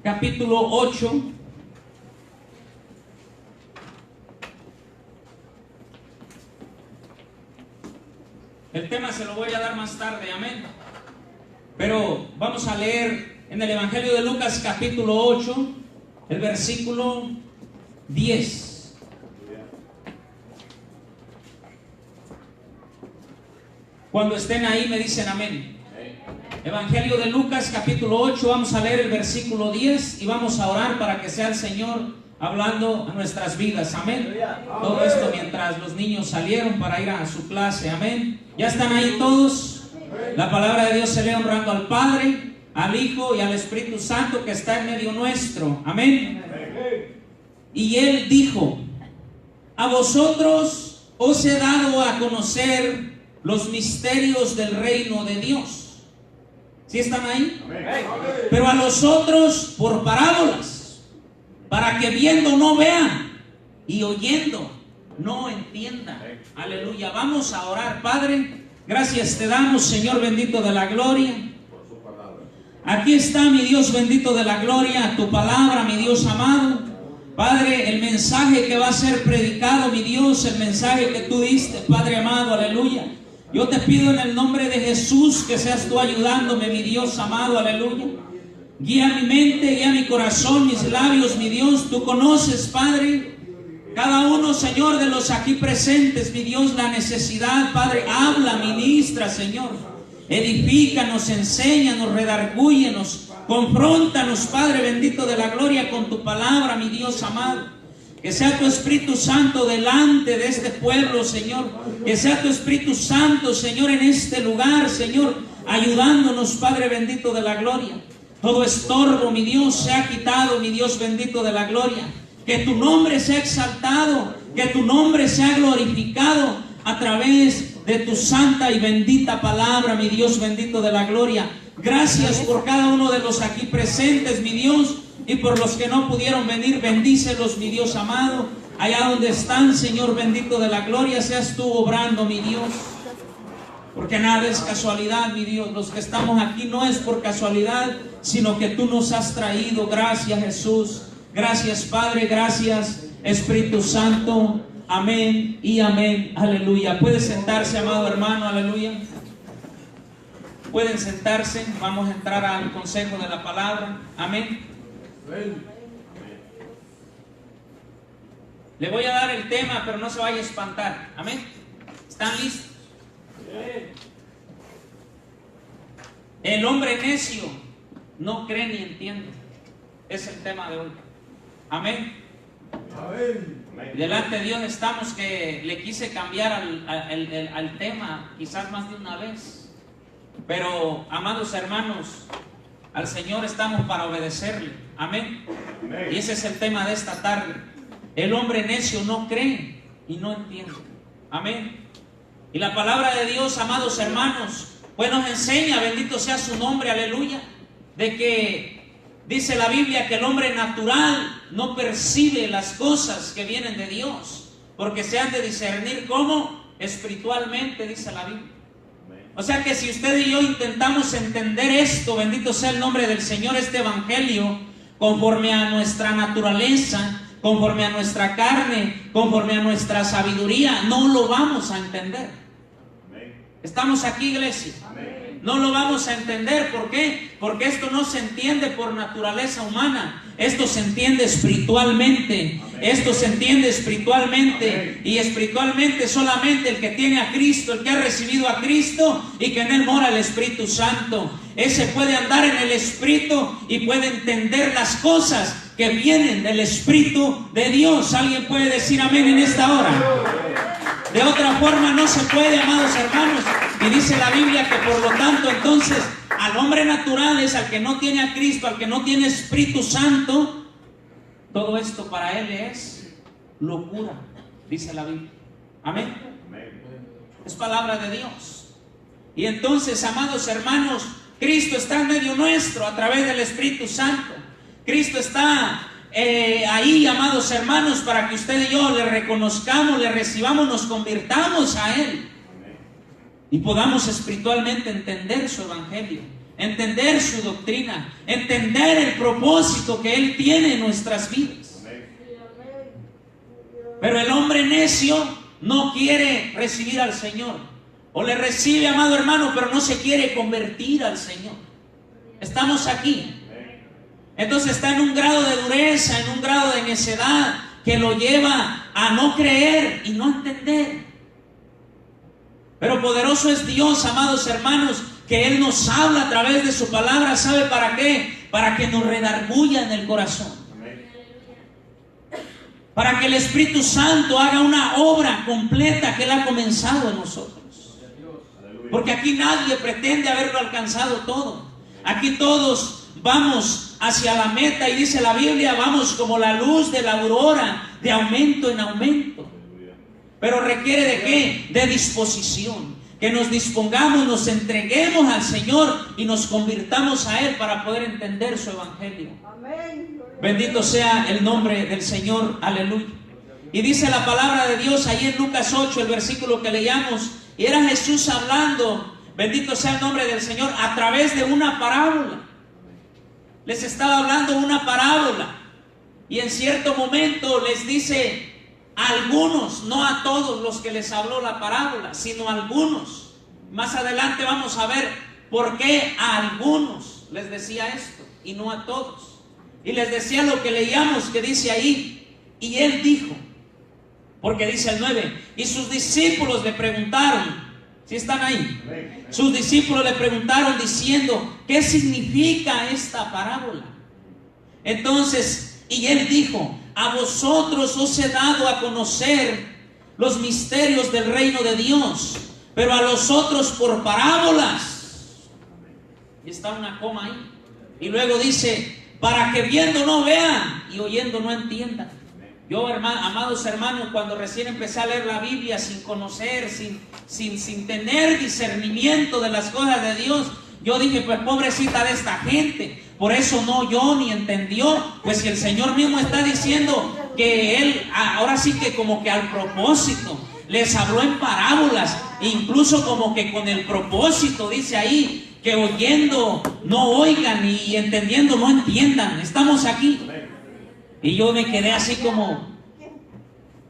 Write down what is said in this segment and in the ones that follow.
capítulo 8. El tema se lo voy a dar más tarde, amén. Pero vamos a leer en el Evangelio de Lucas capítulo 8, el versículo 10. Cuando estén ahí me dicen amén. Evangelio de Lucas capítulo 8, vamos a leer el versículo 10 y vamos a orar para que sea el Señor hablando a nuestras vidas, amén. Todo esto mientras los niños salieron para ir a su clase, amén. ¿Ya están ahí todos? La palabra de Dios se lee honrando al Padre, al Hijo y al Espíritu Santo que está en medio nuestro, amén. Y Él dijo: a vosotros os he dado a conocer los misterios del reino de Dios. ¿Sí están ahí? Pero a los otros por parábolas, para que viendo no vean y oyendo no entiendan. Aleluya. Vamos a orar. Padre, gracias te damos, Señor bendito de la gloria. Aquí está, mi Dios bendito de la gloria, tu palabra, mi Dios amado. Padre, el mensaje que va a ser predicado, mi Dios, el mensaje que tú diste, Padre amado, aleluya. Yo te pido en el nombre de Jesús que seas tú ayudándome, mi Dios amado, aleluya. Guía mi mente, guía mi corazón, mis labios, mi Dios. Tú conoces, Padre, cada uno, Señor, de los aquí presentes, mi Dios, la necesidad, Padre. Habla, ministra, Señor. Edifícanos, enséñanos, redargúyenos, confróntanos, Padre bendito de la gloria, con tu palabra, mi Dios amado. Que sea tu Espíritu Santo delante de este pueblo, Señor. Que sea tu Espíritu Santo, Señor, en este lugar, Señor, ayudándonos, Padre bendito de la gloria. Todo estorbo, mi Dios, sea quitado, mi Dios bendito de la gloria. Que tu nombre sea exaltado, que tu nombre sea glorificado a través de tu santa y bendita palabra, mi Dios bendito de la gloria. Gracias por cada uno de los aquí presentes, mi Dios. Y por los que no pudieron venir, bendícelos, mi Dios amado. Allá donde están, Señor bendito de la gloria, seas tú obrando, mi Dios. Porque nada es casualidad, mi Dios. Los que estamos aquí no es por casualidad, sino que tú nos has traído. Gracias, Jesús. Gracias, Padre. Gracias, Espíritu Santo. Amén y amén. Aleluya. Puede sentarse, amado hermano. Aleluya. Pueden sentarse. Vamos a entrar al consejo de la palabra. Amén. Le voy a dar el tema, pero no se vaya a espantar. Amén. ¿Están listos? El hombre necio no cree ni entiende. Es el tema de hoy. Amén. Delante de Dios estamos, que le quise cambiar al tema quizás más de una vez. Pero, amados hermanos, al Señor estamos para obedecerle. Amén. Y ese es el tema de esta tarde. El hombre necio no cree y no entiende. Amén. Y la palabra de Dios, amados hermanos, pues nos enseña, bendito sea su nombre, aleluya, de que dice la Biblia que el hombre natural no percibe las cosas que vienen de Dios, porque se han de discernir como espiritualmente, dice la Biblia. O sea que si usted y yo intentamos entender esto, bendito sea el nombre del Señor, este evangelio, conforme a nuestra naturaleza, conforme a nuestra carne, conforme a nuestra sabiduría, no lo vamos a entender. ¿Estamos aquí, iglesia? No lo vamos a entender. ¿Por qué? Porque esto no se entiende por naturaleza humana. Esto se entiende espiritualmente. Esto se entiende espiritualmente. Y espiritualmente solamente el que tiene a Cristo, el que ha recibido a Cristo y que en él mora el Espíritu Santo. Ese puede andar en el Espíritu y puede entender las cosas que vienen del Espíritu de Dios. ¿Alguien puede decir amén en esta hora? De otra forma no se puede, amados hermanos. Y dice la Biblia que por lo tanto entonces al hombre natural es al que no tiene a Cristo, al que no tiene Espíritu Santo. Todo esto para él es locura, dice la Biblia. Amén. Es palabra de Dios. Y entonces, amados hermanos, Cristo está en medio nuestro a través del Espíritu Santo. Cristo está ahí, amados hermanos, para que usted y yo le reconozcamos, le recibamos, nos convirtamos a Él y podamos espiritualmente entender su evangelio. entender su doctrina, entender el propósito que Él tiene en nuestras vidas. Pero el hombre necio no quiere recibir al Señor, o le recibe, amado hermano, pero no se quiere convertir al Señor. Estamos aquí. Entonces está en un grado de dureza, en un grado de necedad que lo lleva a no creer y no entender. Pero poderoso es Dios, amados hermanos, que Él nos habla a través de su palabra. ¿Sabe para qué? Para que nos redarguya en el corazón. Para que el Espíritu Santo haga una obra completa que Él ha comenzado en nosotros. Porque aquí nadie pretende haberlo alcanzado todo. Aquí todos vamos hacia la meta, y dice la Biblia, vamos como la luz de la aurora, de aumento en aumento. Pero requiere ¿de qué? De disposición. Que nos dispongamos, nos entreguemos al Señor y nos convirtamos a Él para poder entender su evangelio. Amén. Bendito sea el nombre del Señor, aleluya. Y dice la palabra de Dios ahí en Lucas 8, el versículo que leíamos, y era Jesús hablando, bendito sea el nombre del Señor, a través de una parábola. Les estaba hablando una parábola, y en cierto momento les dice a algunos, no a todos los que les habló la parábola, sino a algunos. Más adelante vamos a ver por qué a algunos les decía esto y no a todos. Y les decía lo que leíamos, que dice ahí, y Él dijo, porque dice el 9, y sus discípulos le preguntaron, ¿sí están ahí? Sus discípulos le preguntaron diciendo, ¿qué significa esta parábola? Entonces, y Él dijo, a vosotros os he dado a conocer los misterios del reino de Dios, pero a los otros por parábolas. Y está una coma ahí. Y luego dice, para que viendo no vean y oyendo no entiendan. Yo, amados hermanos, cuando recién empecé a leer la Biblia sin conocer, sin tener discernimiento de las cosas de Dios, yo dije, pues pobrecita de esta gente, por eso no oyó ni entendió. Pues si el Señor mismo está diciendo que Él, ahora sí que como que al propósito, les habló en parábolas, incluso como que con el propósito, dice ahí, que oyendo no oigan y entendiendo no entiendan. Estamos aquí. Y yo me quedé así como,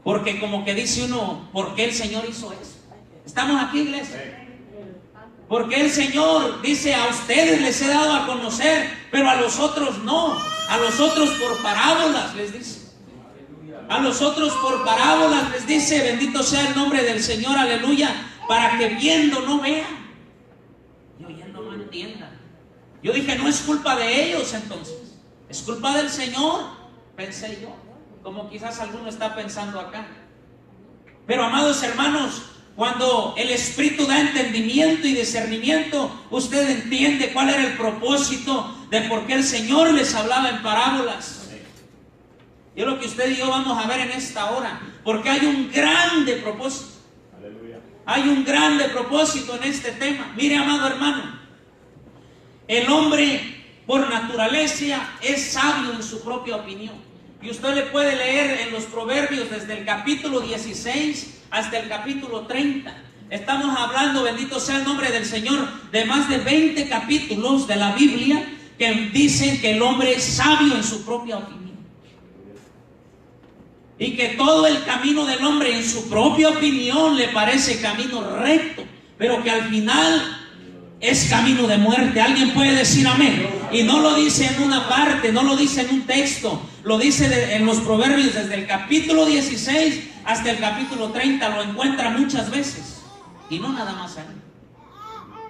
porque como que dice uno, ¿por qué el Señor hizo eso? Estamos aquí, iglesia. Porque el Señor dice, a ustedes les he dado a conocer, pero a los otros no. A los otros por parábolas les dice. A los otros por parábolas les dice, bendito sea el nombre del Señor, aleluya, para que viendo no vean y oyendo no entiendan. Yo dije, no es culpa de ellos entonces, es culpa del Señor, pensé yo, como quizás alguno está pensando acá. Pero amados hermanos, cuando el Espíritu da entendimiento y discernimiento, usted entiende cuál era el propósito de por qué el Señor les hablaba en parábolas. Y es lo que usted y yo vamos a ver en esta hora, porque hay un grande propósito. Hay un grande propósito en este tema. Mire, amado hermano, el hombre por naturaleza es sabio en su propia opinión. Y usted le puede leer en los Proverbios desde el capítulo 16 hasta el capítulo 30. Estamos hablando, bendito sea el nombre del Señor, de más de 20 capítulos de la Biblia que dicen que el hombre es sabio en su propia opinión. Y que todo el camino del hombre en su propia opinión le parece camino recto, pero que al final es camino de muerte. ¿Alguien puede decir amén? Y no lo dice en una parte, no lo dice en un texto, lo dice en los Proverbios desde el capítulo 16 hasta el capítulo 30. Lo encuentra muchas veces, y no nada más ahí.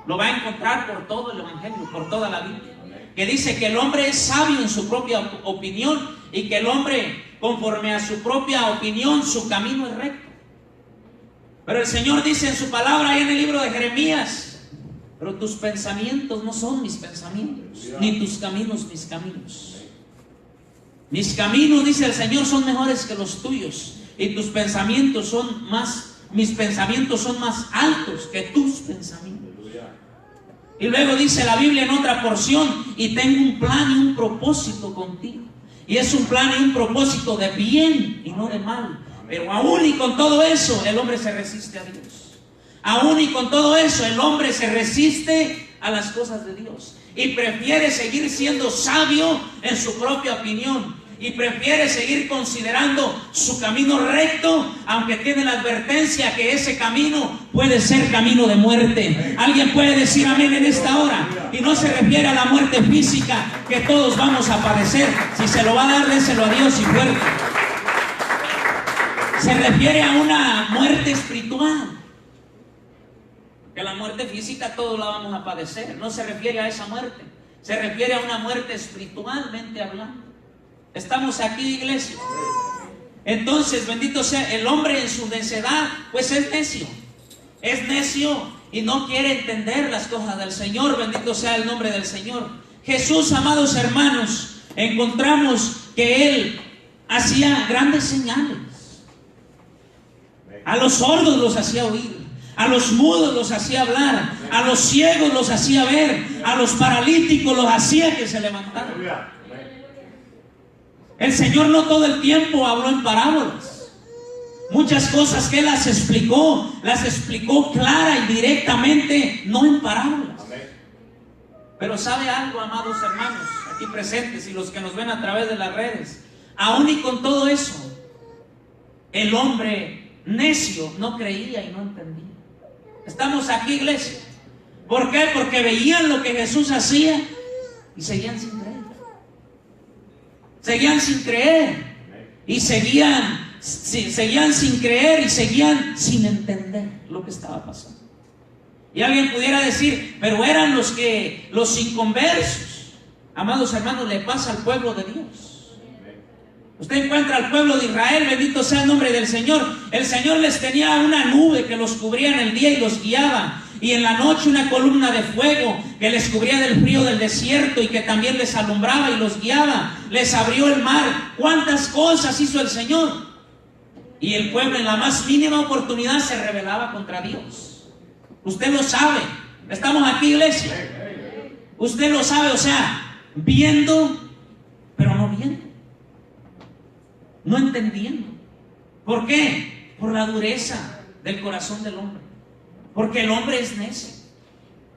Lo va a encontrar por todo el Evangelio, por toda la Biblia, que dice que el hombre es sabio en su propia opinión, y que el hombre, conforme a su propia opinión, su camino es recto. Pero el Señor dice en su palabra, ahí en el libro de Jeremías, pero tus pensamientos no son mis pensamientos, ni tus caminos mis caminos. Mis caminos, dice el Señor, son mejores que los tuyos, y tus pensamientos son más, mis pensamientos son más altos que tus pensamientos. Y luego dice la Biblia en otra porción, y tengo un plan y un propósito contigo. Y es un plan y un propósito de bien y no de mal. Pero aún y con todo eso, el hombre se resiste a Dios. Aún y con todo eso, el hombre se resiste a las cosas de Dios. y prefiere seguir siendo sabio en su propia opinión y prefiere seguir considerando su camino recto, aunque tiene la advertencia que ese camino puede ser camino de muerte. Alguien puede decir amén en esta hora, y no se refiere a la muerte física que todos vamos a padecer. Si se lo va a dar, déselo a Dios y fuerte. Se refiere a una muerte espiritual, que la muerte física todos la vamos a padecer. No se refiere a esa muerte, se refiere a una muerte espiritualmente hablando. ¿Estamos aquí, iglesia? Entonces, bendito sea, el hombre en su necedad, pues es necio y no quiere entender las cosas del Señor. Bendito sea el nombre del Señor. Jesús, amados hermanos, encontramos que Él hacía grandes señales. A los sordos los hacía oír, a los mudos los hacía hablar, a los ciegos los hacía ver, a los paralíticos los hacía que se levantaran. El Señor no todo el tiempo habló en parábolas. Muchas cosas que Él las explicó clara y directamente, no en parábolas. Pero ¿sabe algo, amados hermanos, aquí presentes y los que nos ven a través de las redes? Aún y con todo eso, el hombre necio no creía y no entendía. Estamos aquí, iglesia. ¿Por qué? Porque veían lo que Jesús hacía y seguían sin creer. Seguían sin creer y seguían sin creer y seguían sin entender lo que estaba pasando. Y alguien pudiera decir, pero eran los inconversos. Amados hermanos, le pasa al pueblo de Dios. Usted encuentra al pueblo de Israel, bendito sea el nombre del Señor. El Señor les tenía una nube que los cubría en el día y los guiaba, y en la noche una columna de fuego que les cubría del frío del desierto y que también les alumbraba y los guiaba. Les abrió el mar. ¿Cuántas cosas hizo el Señor? Y el pueblo en la más mínima oportunidad se rebelaba contra Dios. Usted lo sabe. Estamos aquí, iglesia. Usted lo sabe, o sea, viendo, pero no viendo. No entendiendo. ¿Por qué? Por la dureza del corazón del hombre. Porque el hombre es necio.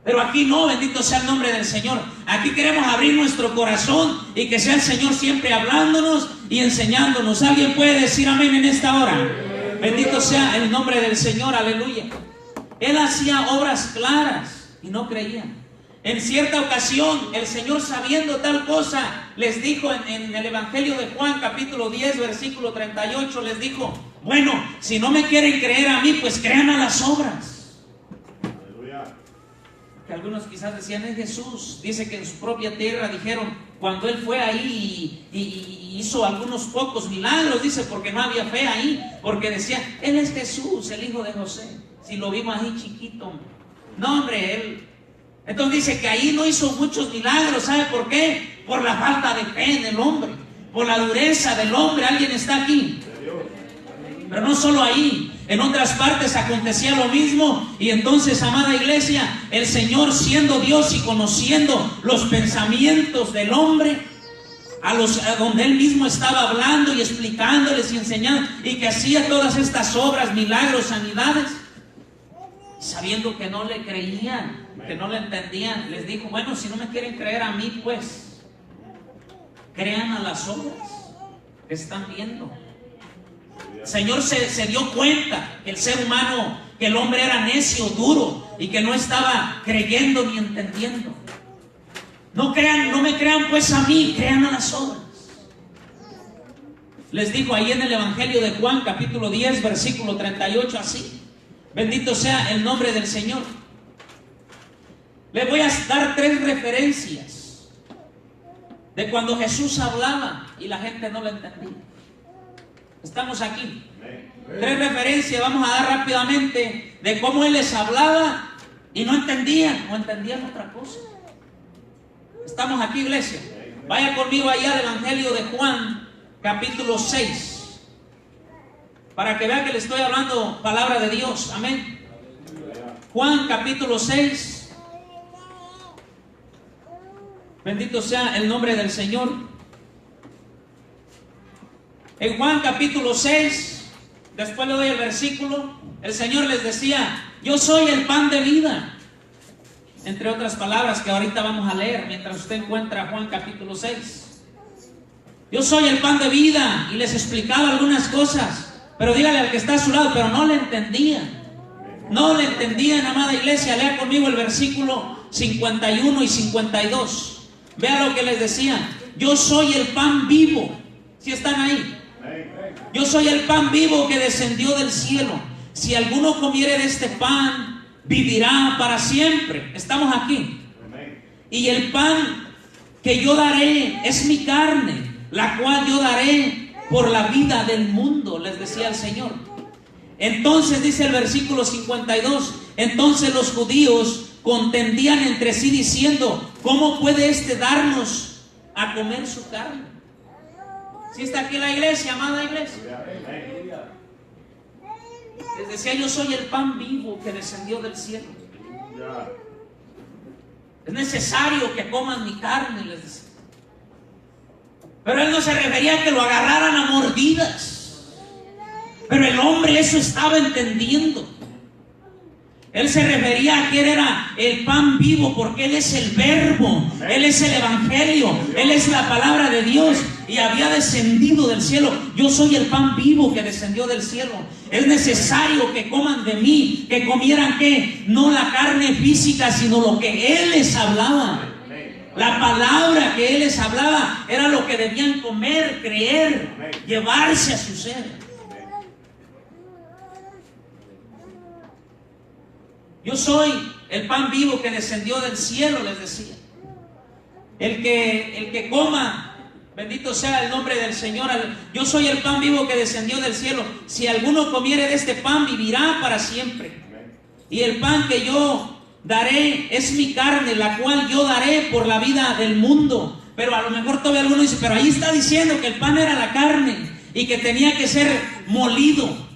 Pero aquí no, bendito sea el nombre del Señor. Aquí queremos abrir nuestro corazón y que sea el Señor siempre hablándonos y enseñándonos. ¿Alguien puede decir amén en esta hora? Bendito sea el nombre del Señor, aleluya. Él hacía obras claras y no creían. En cierta ocasión, el Señor, sabiendo tal cosa, les dijo en el Evangelio de Juan, capítulo 10, versículo 38, les dijo, bueno, si no me quieren creer a mí, pues crean a las obras. Que algunos quizás decían, es Jesús. Dice que en su propia tierra dijeron, cuando Él fue ahí y hizo algunos pocos milagros, dice, porque no había fe ahí, porque decían, Él es Jesús, el hijo de José. Si lo vimos ahí chiquito, no, hombre, Él. Entonces dice que ahí no hizo muchos milagros. ¿Sabe por qué? Por la falta de fe en el hombre, por la dureza del hombre. ¿Alguien está aquí? Pero no solo ahí, en otras partes acontecía lo mismo. Y entonces, amada iglesia, el Señor, siendo Dios y conociendo los pensamientos del hombre, a donde Él mismo estaba hablando y explicándoles y enseñando, y que hacía todas estas obras, milagros, sanidades, sabiendo que no le creían, que no le entendían, les dijo, bueno, si no me quieren creer a mí, pues crean a las obras que están viendo. El Señor se dio cuenta que el ser humano, que el hombre era necio, duro, y que no estaba creyendo ni entendiendo. No me crean pues a mí, crean a las obras. Les dijo ahí en el Evangelio de Juan, capítulo 10, versículo 38, así. Bendito sea el nombre del Señor. Les voy a dar 3 referencias de cuando Jesús hablaba y la gente no lo entendía. Estamos aquí. 3 referencias vamos a dar rápidamente de cómo Él les hablaba y no entendían, o entendían otra cosa. Estamos aquí, iglesia. Vaya conmigo allá al Evangelio de Juan, capítulo 6. Para que vea que le estoy hablando palabra de Dios. Amén. Juan capítulo 6. Bendito sea el nombre del Señor. En Juan capítulo 6, después le doy el versículo, el Señor les decía, yo soy el pan de vida. entre otras palabras que ahorita vamos a leer mientras usted encuentra Juan capítulo 6. Yo soy el pan de vida, y les explicaba algunas cosas, pero dígale al que está a su lado, pero no le entendían. No le entendían, amada iglesia. Lea conmigo el versículo 51 y 52. Vea lo que les decía. Yo soy el pan vivo. ¿Sí están ahí? Yo soy el pan vivo que descendió del cielo. Si alguno comiere de este pan, vivirá para siempre. Estamos aquí. Y el pan que yo daré es mi carne, la cual yo daré por la vida del mundo, les decía el Señor. Entonces dice el versículo 52, entonces los judíos contendían entre sí diciendo, ¿cómo puede este darnos a comer su carne? ¿Sí está aquí la iglesia, amada iglesia? Les decía, yo soy el pan vivo que descendió del cielo. Es necesario que coman mi carne, les decía. Pero él no se refería a que lo agarraran a mordidas. Pero el hombre eso estaba entendiendo. Él se refería a que él era el pan vivo, porque él es el verbo, él es el evangelio, él es la palabra de Dios, y había descendido del cielo. Yo soy el pan vivo que descendió del cielo. Es necesario que coman de mí, que comieran ¿qué? No la carne física, sino lo que él les hablaba. La palabra que él les hablaba era lo que debían comer, creer, llevarse a su ser. Yo soy el pan vivo que descendió del cielo, les decía. El que coma, bendito sea el nombre del Señor. Yo soy el pan vivo que descendió del cielo. Si alguno comiere de este pan, vivirá para siempre. Y el pan que yo daré es mi carne, la cual yo daré por la vida del mundo. Pero a lo mejor todavía alguno dice, pero ahí está diciendo que el pan era la carne y que tenía que ser molido.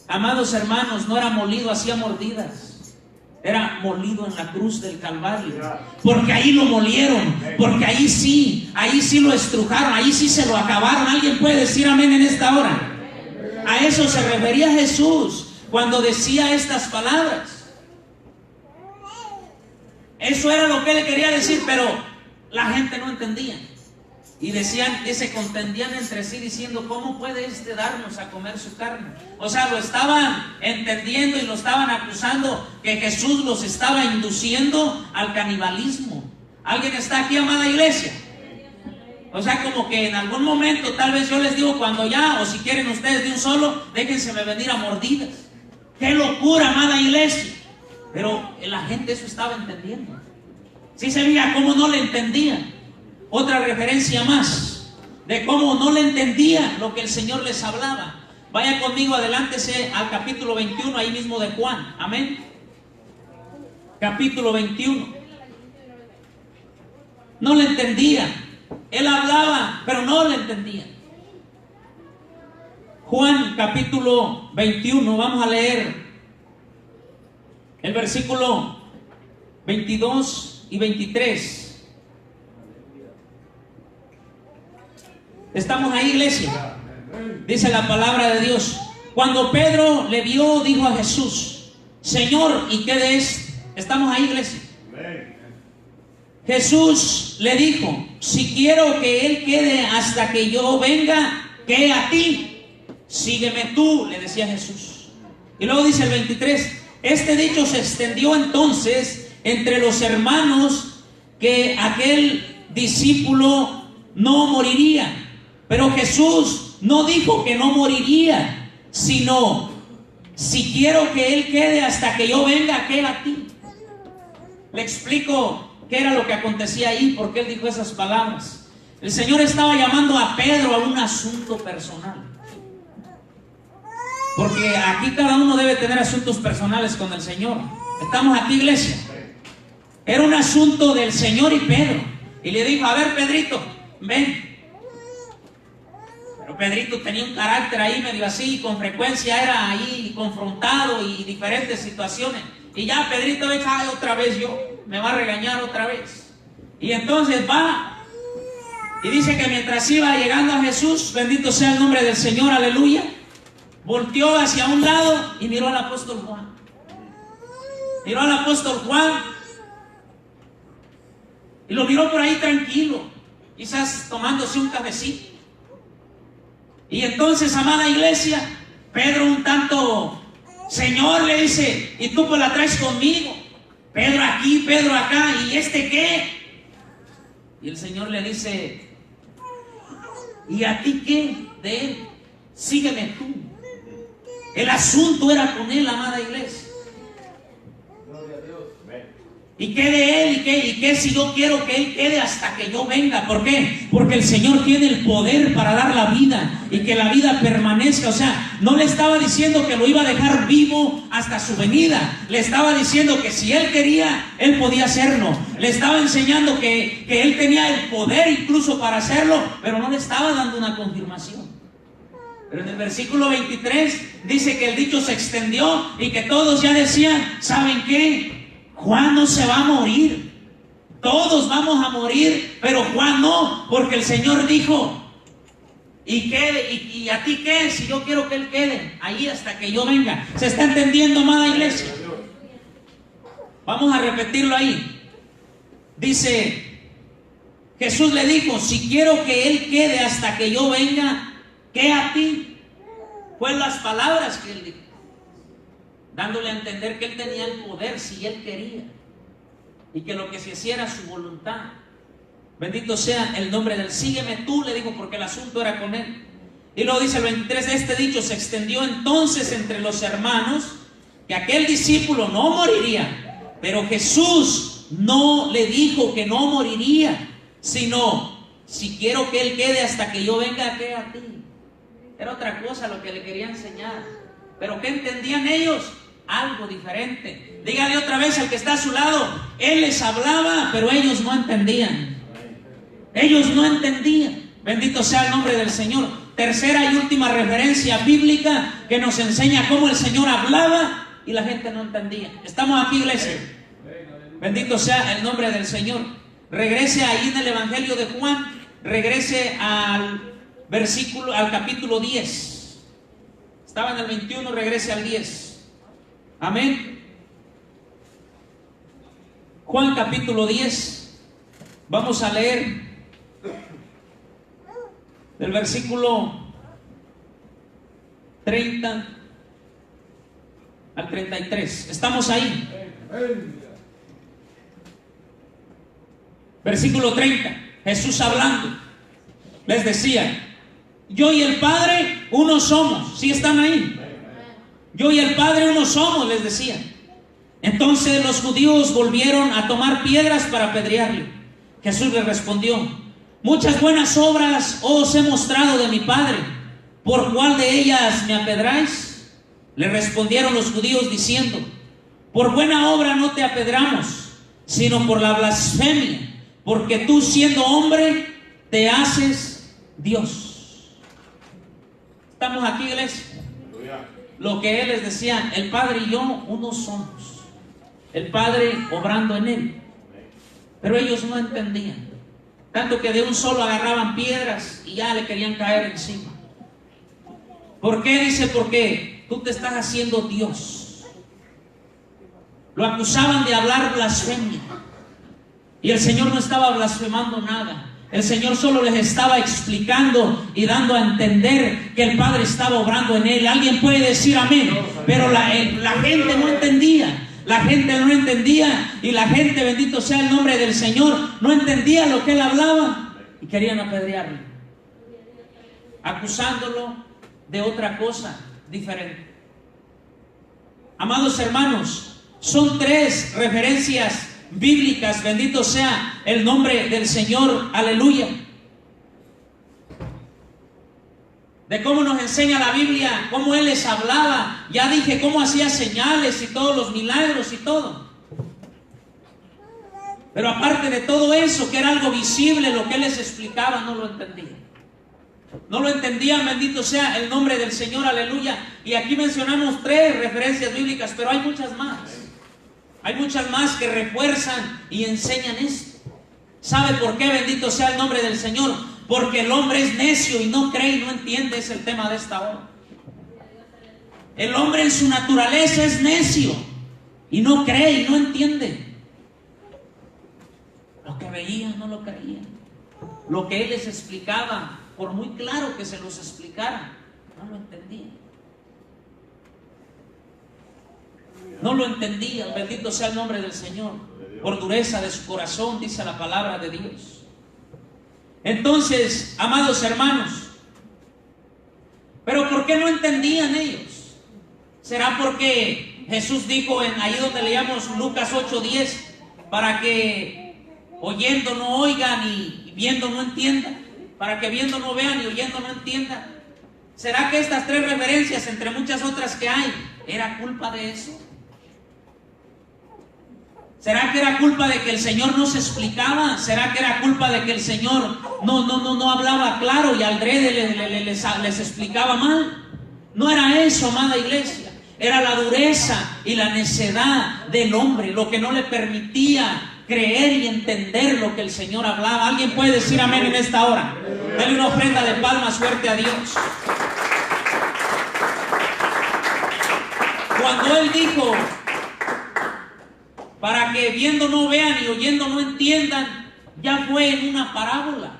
Amados hermanos, no era molido, hacía mordidas. Era molido en la cruz del Calvario. Porque ahí lo molieron. Porque ahí sí lo estrujaron. Ahí sí se lo acabaron. ¿Alguien puede decir amén en esta hora? A eso se refería Jesús cuando decía estas palabras. Eso era lo que él quería decir, pero la gente no entendía. Y decían que se contendían entre sí diciendo, ¿cómo puede este darnos a comer su carne? O sea, lo estaban entendiendo y lo estaban acusando que Jesús los estaba induciendo al canibalismo. ¿Alguien está aquí, amada iglesia? O sea, como que en algún momento, tal vez yo les digo, cuando ya, o si quieren ustedes de un solo, déjenseme venir a mordidas. ¡Qué locura, amada iglesia! Pero la gente eso estaba entendiendo. Sí se veía cómo no le entendían. Otra referencia más de cómo no le entendía lo que el Señor les hablaba. Vaya conmigo, adelántese al capítulo 21, ahí mismo de Juan. Amén. Capítulo 21. No le entendía. Él hablaba, pero no le entendía. Juan capítulo 21, vamos a leer el versículo 22 y 23. ¿Estamos ahí, iglesia? Dice la palabra de Dios. Cuando Pedro le vio, dijo a Jesús, Señor, ¿y qué de esto? ¿Estamos ahí, iglesia? Jesús le dijo, si quiero que él quede hasta que yo venga, ¿qué a ti? Sígueme tú, le decía Jesús. Y luego dice el 23, este dicho se extendió entonces entre los hermanos, que aquel discípulo no moriría. Pero Jesús no dijo que no moriría, sino, si quiero que él quede hasta que yo venga, ¿qué a ti? Le explico qué era lo que acontecía ahí, porque él dijo esas palabras. El Señor estaba llamando a Pedro a un asunto personal. Porque aquí cada uno debe tener asuntos personales con el Señor. ¿Estamos aquí, iglesia? Era un asunto del Señor y Pedro. Y le dijo, a ver, Pedrito, ven. Pero Pedrito tenía un carácter ahí medio así, y con frecuencia era ahí confrontado y diferentes situaciones. Y ya Pedrito dice, ay, otra vez yo, me va a regañar otra vez. Y entonces va, y dice que mientras iba llegando a Jesús, bendito sea el nombre del Señor, aleluya, volteó hacia un lado y miró al apóstol Juan. Miró al apóstol Juan Y lo miró por ahí tranquilo, quizás tomándose un cafecito. Y entonces, amada iglesia, Pedro un tanto, Señor, le dice, y tú pues la traes conmigo. Pedro aquí, Pedro acá, ¿y este qué? Y el Señor le dice, ¿y a ti qué de él? Sígueme tú. El asunto era con él, amada iglesia. ¿Y qué de él? ¿Y qué si yo quiero que él quede hasta que yo venga? ¿Por qué? Porque el Señor tiene el poder para dar la vida y que la vida permanezca. O sea, no le estaba diciendo que lo iba a dejar vivo hasta su venida. Le estaba diciendo que si él quería, él podía hacerlo. Le estaba enseñando que él tenía el poder incluso para hacerlo, pero no le estaba dando una confirmación. Pero en el versículo 23 dice que el dicho se extendió y que todos ya decían, ¿saben qué? Juan no se va a morir. Todos vamos a morir, pero Juan no, porque el Señor dijo, ¿y a ti qué? Si yo quiero que él quede ahí hasta que yo venga. ¿Se está entendiendo, amada iglesia? Vamos a repetirlo ahí. Dice, Jesús le dijo, si quiero que él quede hasta que yo venga, ¿qué a ti? Pues las palabras que él dijo, dándole a entender que él tenía el poder si él quería y que lo que se hiciera era su voluntad. Bendito sea el nombre del sígueme tú, le dijo, porque el asunto era con él. Y luego dice el 23, este dicho se extendió entonces entre los hermanos, que aquel discípulo no moriría, pero Jesús no le dijo que no moriría, sino, si quiero que él quede hasta que yo venga, ¿qué a ti? Era otra cosa lo que le quería enseñar. ¿Pero qué entendían ellos? Algo diferente. Dígale otra vez al que está a su lado, él les hablaba, pero ellos no entendían. Ellos no entendían. Bendito sea el nombre del Señor. Tercera y última referencia bíblica que nos enseña cómo el Señor hablaba y la gente no entendía. ¿Estamos aquí, iglesia? Bendito sea el nombre del Señor. Regrese ahí en el Evangelio de Juan, regrese al capítulo 10. Estaba en el 21, regrese al 10. Amén. Juan capítulo 10. Vamos a leer del versículo 30 al 33. ¿Estamos ahí? Versículo 30. Jesús hablando les decía, yo y el Padre uno somos. ¿Sí están ahí? Yo y el Padre uno somos, les decía. Entonces los judíos volvieron a tomar piedras para apedrearle. Jesús les respondió, muchas buenas obras os he mostrado de mi Padre, ¿por cuál de ellas me apedráis? Le respondieron los judíos diciendo, por buena obra no te apedramos, sino por la blasfemia, porque tú siendo hombre te haces Dios. ¿Estamos aquí, iglesia? Lo que él les decía, el Padre y yo uno somos, el Padre obrando en él. Pero ellos no entendían, tanto que de un solo agarraban piedras y ya le querían caer encima. ¿Por qué? Dice, porque tú te estás haciendo Dios. Lo acusaban de hablar blasfemia y el Señor no estaba blasfemando nada. El Señor solo les estaba explicando y dando a entender que el Padre estaba obrando en él. Alguien puede decir amén, pero la gente no entendía. La gente no entendía y la gente, bendito sea el nombre del Señor, no entendía lo que él hablaba y querían apedrearlo, acusándolo de otra cosa diferente. Amados hermanos, son tres referencias bíblicas, bendito sea el nombre del Señor, aleluya, de cómo nos enseña la Biblia, cómo Él les hablaba. Ya dije cómo hacía señales y todos los milagros y todo. Pero aparte de todo eso, que era algo visible, lo que Él les explicaba, no lo entendían. No lo entendían, bendito sea el nombre del Señor, aleluya. Y aquí mencionamos tres referencias bíblicas, pero hay muchas más. Hay muchas más que refuerzan y enseñan esto. ¿Sabe por qué? Bendito sea el nombre del Señor. Porque el hombre es necio y no cree y no entiende. Es el tema de esta hora. El hombre en su naturaleza es necio y no cree y no entiende lo Lo que veían no lo creían. Lo que Él les explicaba, por muy claro que se los explicara, no lo entendían. No lo entendían, bendito sea el nombre del Señor. Por dureza de su corazón, dice la palabra de Dios. Entonces, amados hermanos, ¿pero por qué no entendían ellos? ¿Será porque Jesús dijo ahí donde leíamos Lucas 8:10, para que oyendo no oigan y viendo no entiendan? Para que viendo no vean y oyendo no entiendan. ¿Será que estas tres referencias, entre muchas otras que hay, era culpa de eso? ¿Será que era culpa de que el Señor no se explicaba? ¿Será que era culpa de que el Señor no hablaba claro y alrededor les explicaba mal? No era eso, amada iglesia. Era la dureza y la necedad del hombre lo que no le permitía creer y entender lo que el Señor hablaba. ¿Alguien puede decir amén en esta hora? Dale una ofrenda de palmas fuerte a Dios. Cuando Él dijo, para que viendo no vean y oyendo no entiendan, ya fue en una parábola.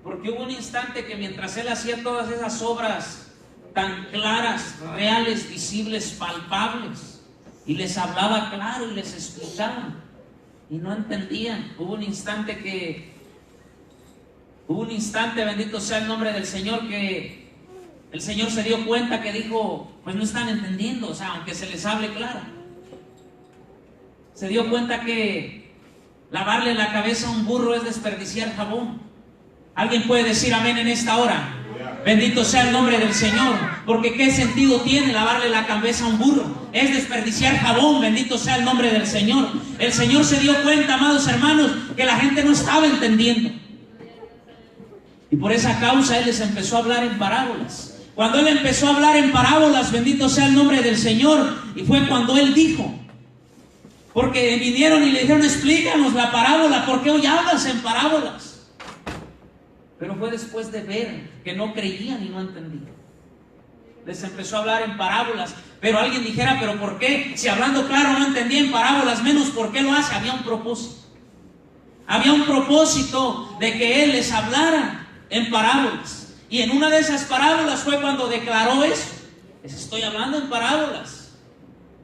Porque hubo un instante que mientras Él hacía todas esas obras tan claras, reales, visibles, palpables, y les hablaba claro y les explicaba, y no entendían. Hubo un instante, bendito sea el nombre del Señor, que el Señor se dio cuenta, que dijo, pues no están entendiendo, o sea, aunque se les hable claro. Se dio cuenta que lavarle la cabeza a un burro es desperdiciar jabón. ¿Alguien puede decir amén en esta hora? Bendito sea el nombre del Señor, porque ¿qué sentido tiene lavarle la cabeza a un burro? Es desperdiciar jabón, bendito sea el nombre del Señor. El Señor se dio cuenta, amados hermanos, que la gente no estaba entendiendo. Y por esa causa Él les empezó a hablar en parábolas. Cuando Él empezó a hablar en parábolas, bendito sea el nombre del Señor, y fue cuando Él dijo, porque vinieron y le dijeron, explícanos la parábola, ¿por qué hoy hablas en parábolas? Pero fue después de ver que no creían y no entendían. Les empezó a hablar en parábolas. Pero alguien dijera, ¿pero por qué? Si hablando claro no entendía en parábolas, menos ¿por qué lo hace? Había un propósito. Había un propósito de que Él les hablara en parábolas. Y en una de esas parábolas fue cuando declaró eso. Les estoy hablando en parábolas,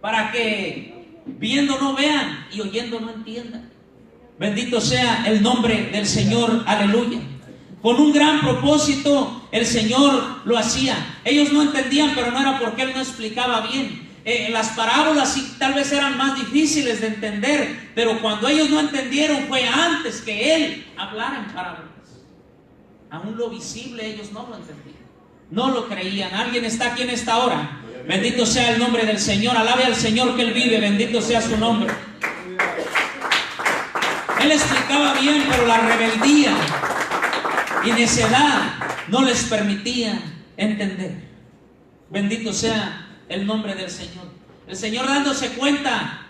para que viendo no vean y oyendo no entiendan. Bendito sea el nombre del Señor, aleluya. Con un gran propósito el Señor lo hacía. Ellos no entendían, pero no era porque Él no explicaba bien. Las parábolas sí, tal vez eran más difíciles de entender, pero cuando ellos no entendieron fue antes que Él hablara en parábolas. Aún lo visible ellos no lo entendían, no lo creían. ¿Alguien está aquí en esta hora? Bendito sea el nombre del Señor. Alabe al Señor que Él vive, bendito sea su nombre. Él explicaba bien, pero la rebeldía y necedad no les permitía entender. Bendito sea el nombre del Señor. El Señor, dándose cuenta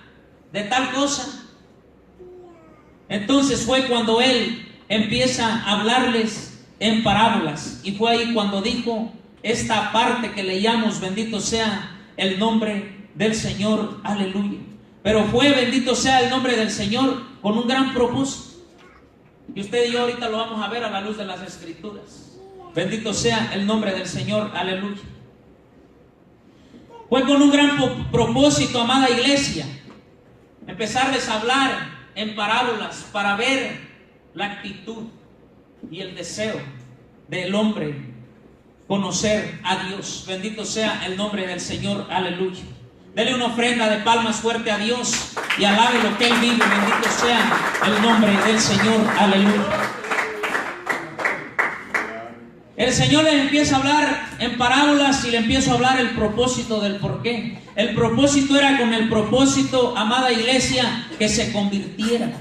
de tal cosa, entonces fue cuando Él empieza a hablarles en parábolas. Y fue ahí cuando dijo esta parte que leíamos, bendito sea el nombre del Señor, aleluya. Pero fue, bendito sea el nombre del Señor, con un gran propósito. Y usted y yo ahorita lo vamos a ver a la luz de las Escrituras. Bendito sea el nombre del Señor, aleluya. Fue con un gran propósito, amada iglesia, empezarles a hablar en parábolas para ver la actitud y el deseo del hombre conocer a Dios. Bendito sea el nombre del Señor, aleluya. Dele una ofrenda de palmas fuerte a Dios y alabe lo que Él vive. Bendito sea el nombre del Señor, aleluya. El Señor le empieza a hablar en parábolas y le empieza a hablar el propósito del por qué. El propósito era con el propósito, amada iglesia, que se convirtieran.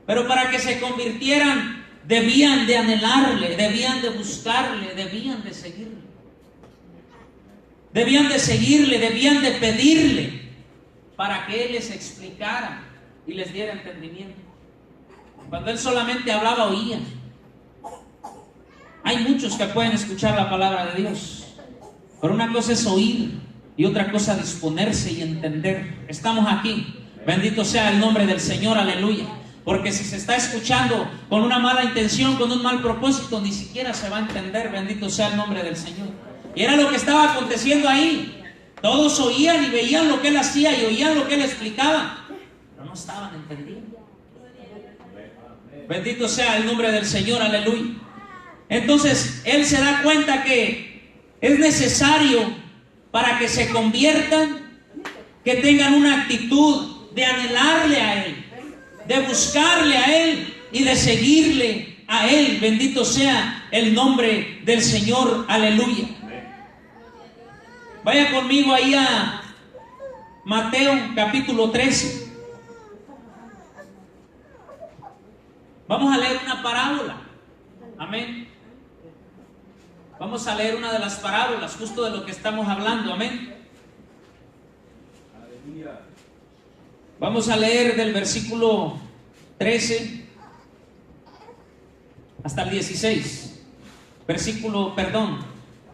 Pero para que se convirtieran debían de anhelarle, debían de buscarle, debían de seguirle. Debían de seguirle, debían de pedirle para que Él les explicara y les diera entendimiento. Cuando Él solamente hablaba, oían. Hay muchos que pueden escuchar la palabra de Dios, pero una cosa es oír y otra cosa disponerse y entender. Estamos aquí. Bendito sea el nombre del Señor, aleluya. Porque si se está escuchando con una mala intención, con un mal propósito, ni siquiera se va a entender. Bendito sea el nombre del Señor. Y era lo que estaba aconteciendo ahí. Todos oían y veían lo que él hacía y oían lo que él explicaba, pero no estaban entendiendo. Bendito sea el nombre del Señor, aleluya. Entonces él se da cuenta que es necesario para que se conviertan, que tengan una actitud de anhelarle a Él, de buscarle a Él y de seguirle a Él. Bendito sea el nombre del Señor, aleluya. Vaya conmigo ahí a Mateo capítulo 13. Vamos a leer una parábola. Amén. Vamos a leer una de las parábolas justo de lo que estamos hablando. Amén. Vamos a leer del versículo 13 hasta el 16.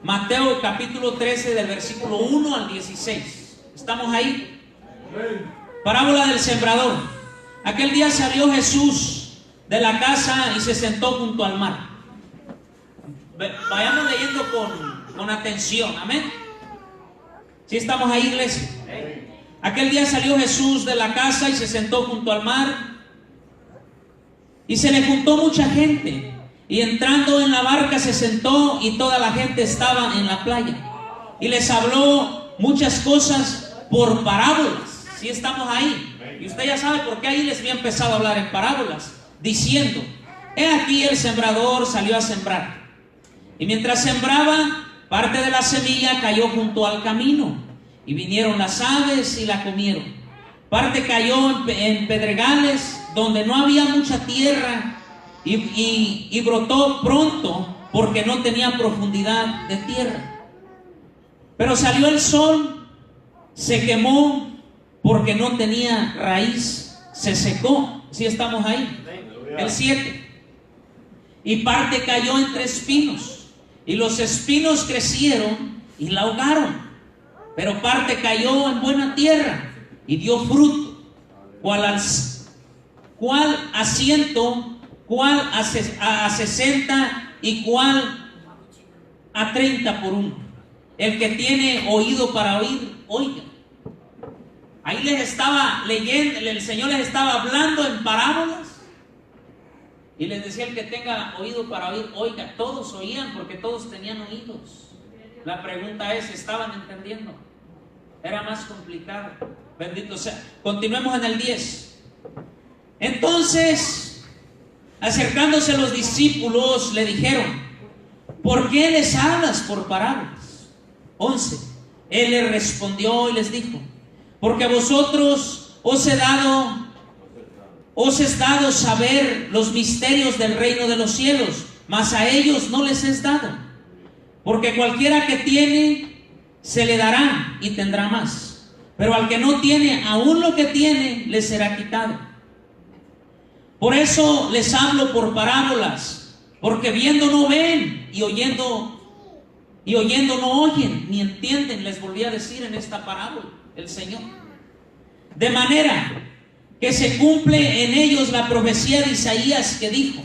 Mateo capítulo 13 del versículo 1 al 16. ¿Estamos ahí? Parábola del sembrador. Aquel día salió Jesús de la casa y se sentó junto al mar. Vayamos leyendo con atención. Amén. ¿Sí estamos ahí, iglesia? Aquel día salió Jesús de la casa y se sentó junto al mar, y se le juntó mucha gente, y entrando en la barca se sentó, y toda la gente estaba en la playa, y les habló muchas cosas por parábolas. ¿Sí estamos ahí? Y usted ya sabe por qué ahí les había empezado a hablar en parábolas, diciendo: he aquí el sembrador salió a sembrar, y mientras sembraba, parte de la semilla cayó junto al camino, y vinieron las aves y la comieron. Parte cayó en pedregales donde no había mucha tierra, y brotó pronto porque no tenía profundidad de tierra. Pero salió el sol, se quemó porque no tenía raíz, se secó. ¿Sí estamos ahí? El 7. Y parte cayó entre espinos, y los espinos crecieron y la ahogaron. Pero parte cayó en buena tierra y dio fruto, cuál a 100, cuál a 60 y cuál a 30 por uno. El que tiene oído para oír, oiga. Ahí les estaba leyendo, el Señor les estaba hablando en parábolas y les decía: el que tenga oído para oír, oiga. Todos oían porque todos tenían oídos. La pregunta es: ¿estaban entendiendo? Era más complicado. Bendito sea. Continuemos en el 10. Entonces, acercándose los discípulos, le dijeron: ¿por qué les hablas por parábolas? 11. Él les respondió y les dijo: porque a vosotros os es dado saber los misterios del reino de los cielos, mas a ellos no les es dado. Porque cualquiera que tiene, se le dará y tendrá más, pero al que no tiene, aún lo que tiene le será quitado. Por eso les hablo por parábolas, porque viendo no ven, y oyendo no oyen, ni entienden. Les volví a decir en esta parábola el Señor: de manera que se cumple en ellos la profecía de Isaías, que dijo: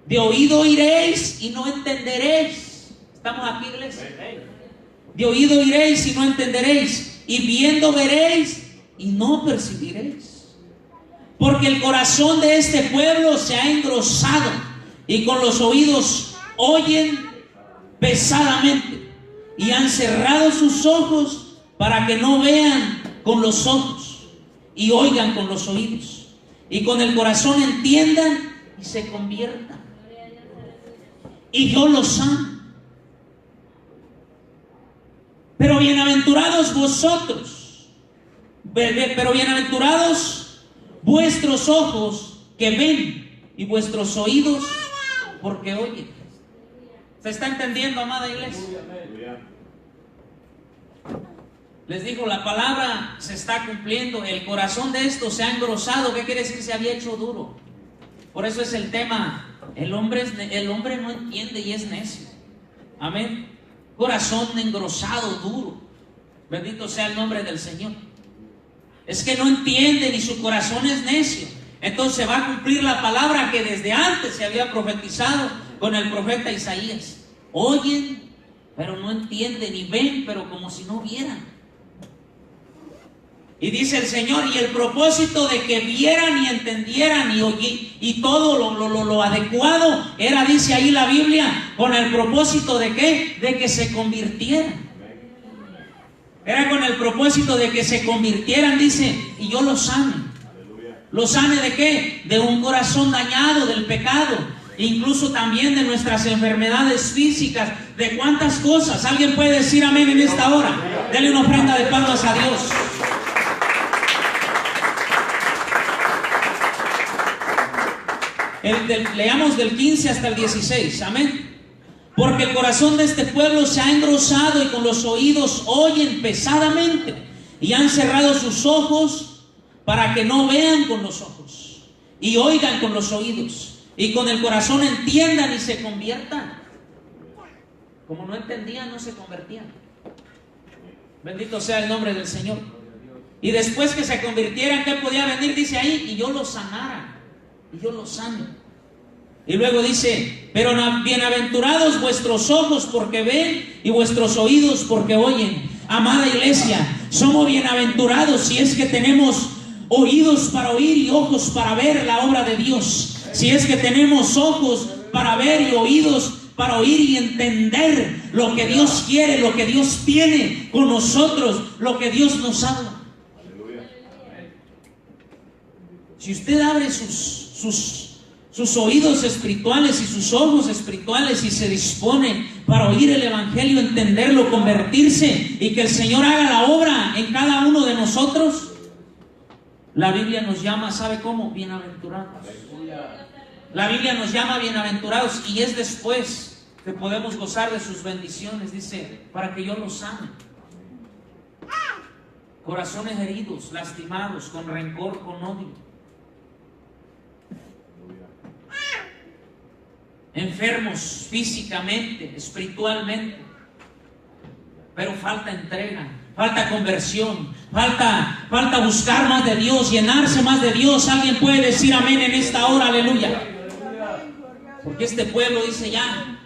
de oído oiréis y no entenderéis. ¿Estamos aquí, iglesia? De oído oiréis y no entenderéis, y viendo veréis y no percibiréis. Porque el corazón de este pueblo se ha engrosado, y con los oídos oyen pesadamente, y han cerrado sus ojos para que no vean con los ojos, y oigan con los oídos, y con el corazón entiendan y se conviertan, y yo los amo. Pero bienaventurados vuestros ojos que ven, y vuestros oídos porque oyen. ¿Se está entendiendo, amada iglesia? Les digo, la palabra se está cumpliendo. El corazón de esto se ha engrosado. ¿Qué quiere decir? Se había hecho duro. Por eso es el tema: el hombre no entiende y es necio. Amén. Corazón engrosado, duro. Bendito sea el nombre del Señor. Es que no entienden y su corazón es necio. Entonces va a cumplir la palabra que desde antes se había profetizado con el profeta Isaías. Oyen, pero no entienden, y ven, pero como si no vieran. Y dice el Señor, y el propósito de que vieran y entendieran y todo lo adecuado era, dice ahí la Biblia, con el propósito de ¿qué? De que se convirtieran. Era con el propósito de que se convirtieran, dice, y yo los sane. ¿Los sane de qué? De un corazón dañado, del pecado, incluso también de nuestras enfermedades físicas, de cuántas cosas. ¿Alguien puede decir amén en esta hora? Dele una ofrenda de palmas a Dios. Leamos del 15 hasta el 16, amén. Porque el corazón de este pueblo se ha engrosado y con los oídos oyen pesadamente y han cerrado sus ojos para que no vean con los ojos y oigan con los oídos y con el corazón entiendan y se conviertan. Como no entendían, no se convertían. Bendito sea el nombre del Señor. Y después que se convirtieran, ¿qué podía venir? Dice ahí, y yo los sanara. Y yo los sano. Y luego dice, pero bienaventurados vuestros ojos porque ven y vuestros oídos porque oyen. Amada iglesia, somos bienaventurados si es que tenemos oídos para oír y ojos para ver la obra de Dios. Si es que tenemos ojos para ver y oídos para oír y entender lo que Dios quiere, lo que Dios tiene con nosotros, lo que Dios nos habla. Si usted abre sus oídos espirituales y sus ojos espirituales y se dispone para oír el Evangelio, entenderlo, convertirse y que el Señor haga la obra en cada uno de nosotros, la Biblia nos llama, ¿sabe cómo? Bienaventurados. La Biblia nos llama bienaventurados y es después que podemos gozar de sus bendiciones. Dice, para que yo los sane. Corazones heridos, lastimados, con rencor, con odio. Enfermos físicamente, espiritualmente, pero falta entrega, falta conversión, falta buscar más de Dios, llenarse más de Dios. Alguien puede decir amén en esta hora, aleluya. Porque este pueblo dice ya.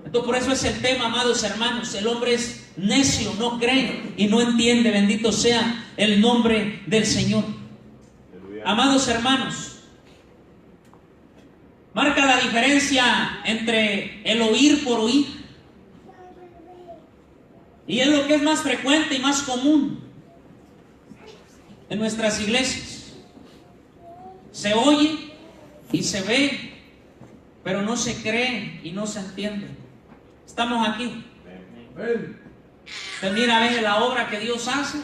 Entonces por eso es el tema, amados hermanos. El hombre es necio, no cree y no entiende. Bendito sea el nombre del Señor. Amados hermanos, marca la diferencia entre el oír por oír. Y es lo que es más frecuente y más común en nuestras iglesias. Se oye y se ve, pero no se cree y no se entiende. Estamos aquí. Usted mira, ve la obra que Dios hace,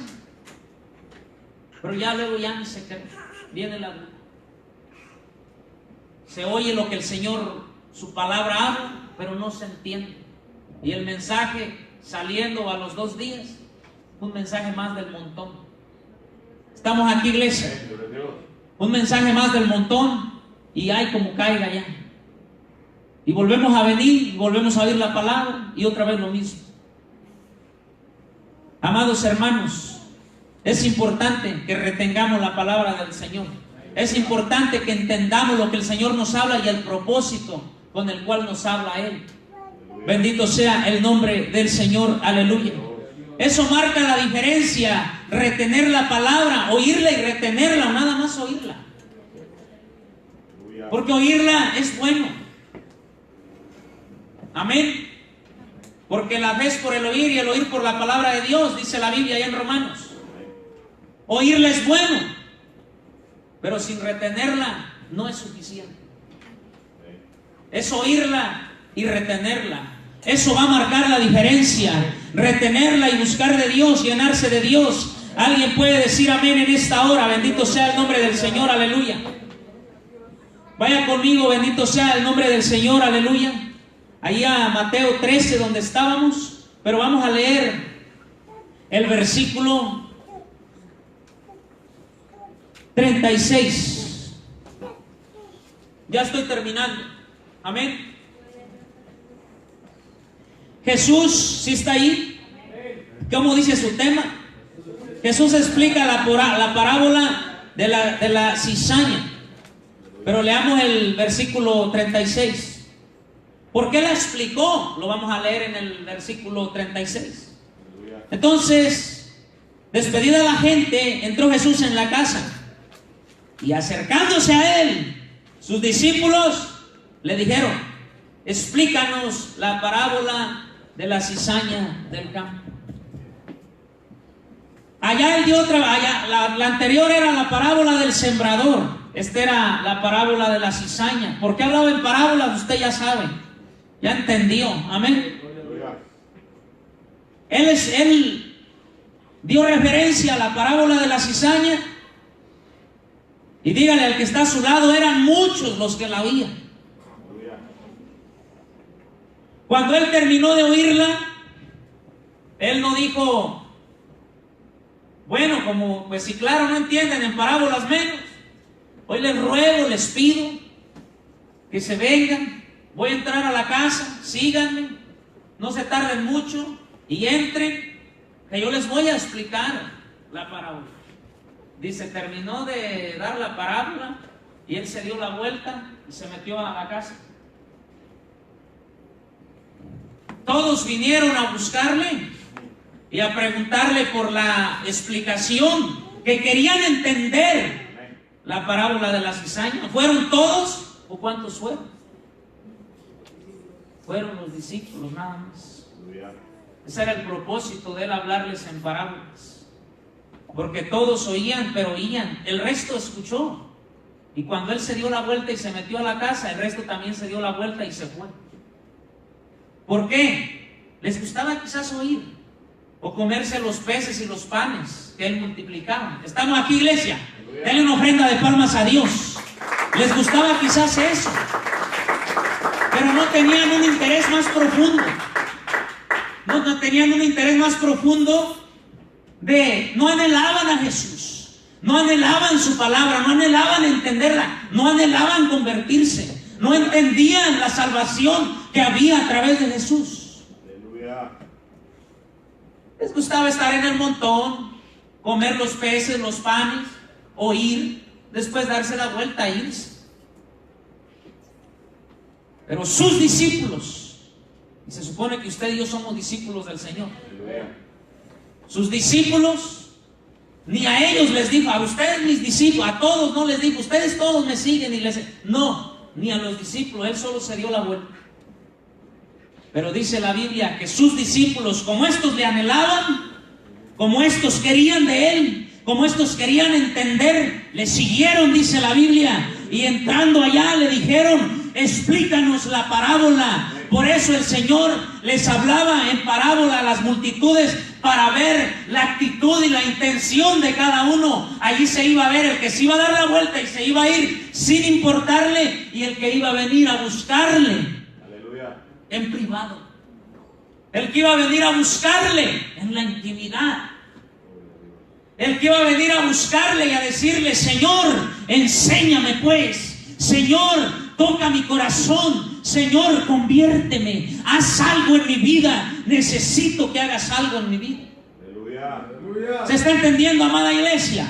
pero ya luego ya no se cree. Viene la duda. Se oye lo que el Señor, su palabra habla, pero no se entiende. Y el mensaje saliendo a los 2 días, un mensaje más del montón. Estamos aquí, iglesia. Un mensaje más del montón y hay como caiga ya. Y volvemos a venir y volvemos a oír la palabra y otra vez lo mismo. Amados hermanos, es importante que retengamos la palabra del Señor. Es importante que entendamos lo que el Señor nos habla y el propósito con el cual nos habla Él. Bendito sea el nombre del Señor, aleluya. Eso marca la diferencia, retener la palabra, oírla y retenerla, o nada más oírla. Porque oírla es bueno. Amén. Porque la fe es por el oír y el oír por la palabra de Dios, dice la Biblia allá en Romanos. Oírla es bueno, pero sin retenerla no es suficiente. Es oírla y retenerla. Eso va a marcar la diferencia. Retenerla y buscar de Dios, llenarse de Dios. Alguien puede decir amén en esta hora. Bendito sea el nombre del Señor, aleluya. Vaya conmigo, bendito sea el nombre del Señor, aleluya. Ahí a Mateo 13 donde estábamos, pero vamos a leer el versículo 36. Ya estoy terminando. Amén. Jesús, ¿sí está ahí? ¿Cómo dice su tema? Jesús explica la parábola de la cizaña. Pero leamos el versículo 36. ¿Por qué la explicó? Lo vamos a leer en el versículo 36. Entonces, despedida la gente, entró Jesús en la casa. Y acercándose a él, sus discípulos le dijeron: explícanos la parábola de la cizaña del campo. Allá él dio otra, la anterior era la parábola del sembrador. Esta era la parábola de la cizaña. ¿Por qué hablaba en parábolas? Usted ya sabe, ya entendió. Amén. Él dio referencia a la parábola de la cizaña. Y dígale al que está a su lado, eran muchos los que la oían. Cuando él terminó de oírla, él no dijo: bueno, como pues si claro no entienden en parábolas menos, hoy les ruego, les pido que se vengan, voy a entrar a la casa, síganme, no se tarden mucho y entren, que yo les voy a explicar la parábola. Dice, terminó de dar la parábola y él se dio la vuelta y se metió a la casa. Todos vinieron a buscarle y a preguntarle por la explicación, que querían entender la parábola de la cizaña. ¿Fueron todos o cuántos fueron? Fueron los discípulos nada más. Ese era el propósito de él, hablarles en parábolas. Porque todos oían, pero oían. El resto escuchó. Y cuando él se dio la vuelta y se metió a la casa, el resto también se dio la vuelta y se fue. ¿Por qué? Les gustaba quizás oír o comerse los peces y los panes que él multiplicaba. Estamos aquí, iglesia. Denle una ofrenda de palmas a Dios. Les gustaba quizás eso, pero no tenían un interés más profundo. No tenían un interés más profundo no anhelaban a Jesús, no anhelaban su palabra, no anhelaban entenderla, no anhelaban convertirse, no entendían la salvación que había a través de Jesús. Aleluya. Les gustaba estar en el montón, comer los peces, los panes, oír, después darse la vuelta e irse. Pero sus discípulos, y se supone que usted y yo somos discípulos del Señor, sus discípulos, ni a ellos les dijo: a ustedes mis discípulos, a todos no les dijo: ustedes todos me siguen y no, ni a los discípulos, él solo se dio la vuelta. Pero dice la Biblia que sus discípulos, como estos le anhelaban, como estos querían de él, como estos querían entender, le siguieron, dice la Biblia, y entrando allá le dijeron: explícanos la parábola. Por eso el Señor les hablaba en parábola a las multitudes, para ver la actitud y la intención de cada uno. Allí se iba a ver el que se iba a dar la vuelta y se iba a ir sin importarle, y el que iba a venir a buscarle. Aleluya. En privado. El que iba a venir a buscarle en la intimidad. El que iba a venir a buscarle y a decirle: Señor, enséñame pues. Señor, toca mi corazón. Señor, conviérteme. Haz algo en mi vida. Necesito que hagas algo en mi vida. Aleluya. ¿Se está entendiendo, amada iglesia?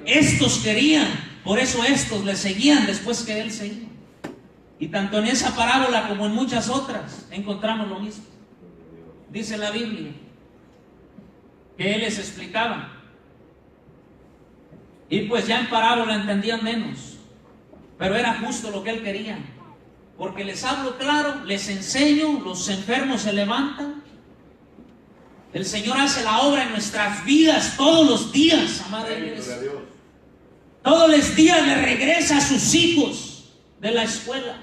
Estos querían, por eso estos le seguían después que él seguía. Y tanto en esa parábola como en muchas otras encontramos lo mismo. Dice la Biblia que él les explicaba. Y pues ya en parábola entendían menos, pero era justo lo que él quería. Porque les hablo claro, les enseño, los enfermos se levantan. El Señor hace la obra en nuestras vidas todos los días, amada iglesia. Todos los días le regresa a sus hijos de la escuela.